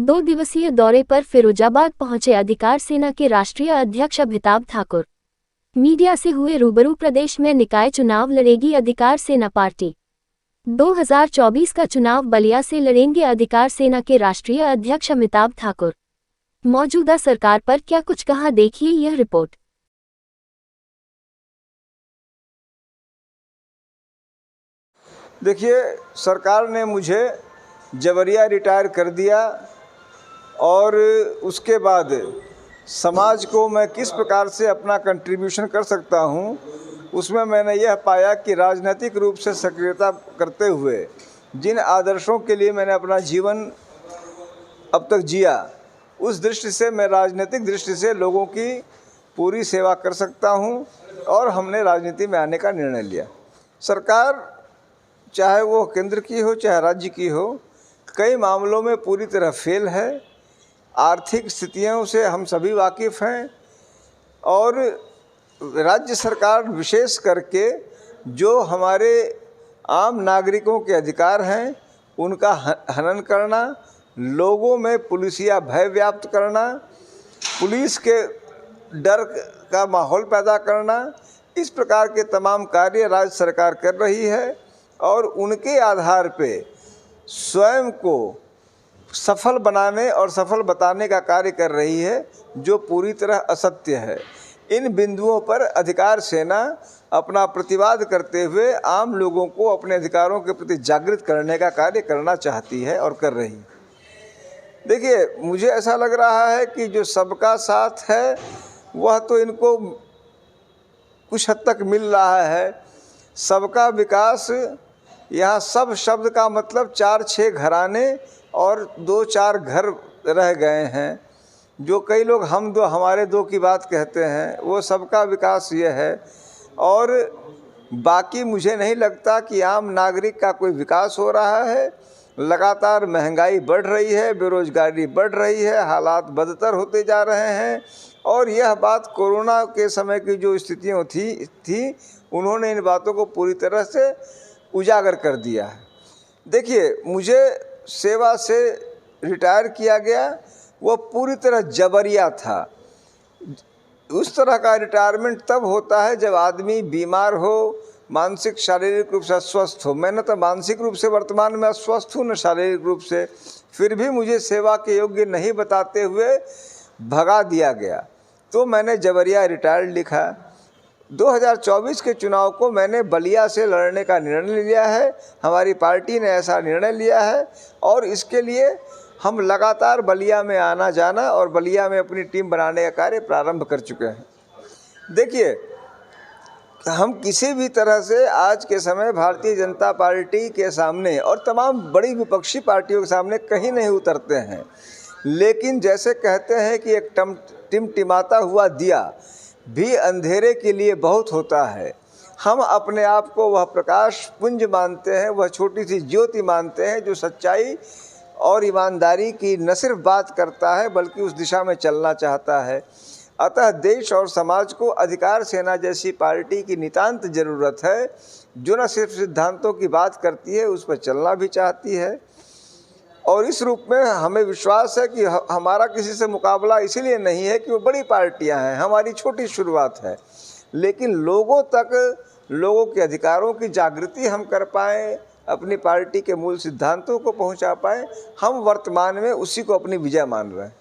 2 दिवसीय दौरे पर फिरोजाबाद पहुंचे अधिकार सेना के राष्ट्रीय अध्यक्ष अमिताभ ठाकुर। मीडिया से हुए रूबरू। प्रदेश में निकाय चुनाव लड़ेगी अधिकार सेना पार्टी। 2024 का चुनाव बलिया से लड़ेंगे अधिकार सेना के राष्ट्रीय अध्यक्ष अमिताभ ठाकुर। मौजूदा सरकार पर क्या कुछ कहा, देखिए यह रिपोर्ट। देखिए, सरकार ने मुझे जबरिया रिटायर कर दिया और उसके बाद समाज को मैं किस प्रकार से अपना कंट्रीब्यूशन कर सकता हूं, उसमें मैंने यह पाया कि राजनीतिक रूप से सक्रियता करते हुए जिन आदर्शों के लिए मैंने अपना जीवन अब तक जिया, उस दृष्टि से मैं राजनीतिक दृष्टि से लोगों की पूरी सेवा कर सकता हूं और हमने राजनीति में आने का निर्णय लिया। सरकार चाहे वो केंद्र की हो चाहे राज्य की हो, कई मामलों में पूरी तरह फेल है। आर्थिक स्थितियों से हम सभी वाकिफ़ हैं और राज्य सरकार विशेष करके जो हमारे आम नागरिकों के अधिकार हैं उनका हनन करना, लोगों में पुलिसिया भय व्याप्त करना, पुलिस के डर का माहौल पैदा करना, इस प्रकार के तमाम कार्य राज्य सरकार कर रही है और उनके आधार पे स्वयं को सफल बनाने और सफल बताने का कार्य कर रही है, जो पूरी तरह असत्य है। इन बिंदुओं पर अधिकार सेना अपना प्रतिवाद करते हुए आम लोगों को अपने अधिकारों के प्रति जागृत करने का कार्य करना चाहती है और कर रही है। देखिए, मुझे ऐसा लग रहा है कि जो सबका साथ है वह तो इनको कुछ हद तक मिल रहा है। सबका विकास, यहाँ सब शब्द का मतलब 4-6 घराने और 2-4 घर रह गए हैं। जो कई लोग हम दो हमारे दो की बात कहते हैं, वो सबका विकास ये है। और बाकी मुझे नहीं लगता कि आम नागरिक का कोई विकास हो रहा है। लगातार महंगाई बढ़ रही है, बेरोजगारी बढ़ रही है, हालात बदतर होते जा रहे हैं। और यह बात कोरोना के समय की जो स्थितियाँ थी उन्होंने इन बातों को पूरी तरह से उजागर कर दिया है। देखिए, मुझे सेवा से रिटायर किया गया, वो पूरी तरह जबरिया था। उस तरह का रिटायरमेंट तब होता है जब आदमी बीमार हो, मानसिक शारीरिक रूप से अस्वस्थ हो। मैं न तो मानसिक रूप से वर्तमान में अस्वस्थ हूँ, न शारीरिक रूप से, फिर भी मुझे सेवा के योग्य नहीं बताते हुए भगा दिया गया, तो मैंने जबरिया रिटायर्ड लिखा। 2024 के चुनाव को मैंने बलिया से लड़ने का निर्णय लिया है। हमारी पार्टी ने ऐसा निर्णय लिया है और इसके लिए हम लगातार बलिया में आना जाना और बलिया में अपनी टीम बनाने का कार्य प्रारंभ कर चुके हैं। देखिए, हम किसी भी तरह से आज के समय भारतीय जनता पार्टी के सामने और तमाम बड़ी विपक्षी पार्टियों के सामने कहीं नहीं उतरते हैं, लेकिन जैसे कहते हैं कि एक टिमटिमाता हुआ दिया भी अंधेरे के लिए बहुत होता है। हम अपने आप को वह प्रकाश पुंज मानते हैं, वह छोटी सी ज्योति मानते हैं जो सच्चाई और ईमानदारी की न सिर्फ बात करता है बल्कि उस दिशा में चलना चाहता है। अतः देश और समाज को अधिकार सेना जैसी पार्टी की नितांत ज़रूरत है, जो न सिर्फ सिद्धांतों की बात करती है, उस पर चलना भी चाहती है। और इस रूप में हमें विश्वास है कि हमारा किसी से मुकाबला इसीलिए नहीं है कि वो बड़ी पार्टियां हैं, हमारी छोटी शुरुआत है, लेकिन लोगों तक लोगों के अधिकारों की जागृति हम कर पाएँ, अपनी पार्टी के मूल सिद्धांतों को पहुंचा पाएँ। हम वर्तमान में उसी को अपनी विजय मान रहे हैं।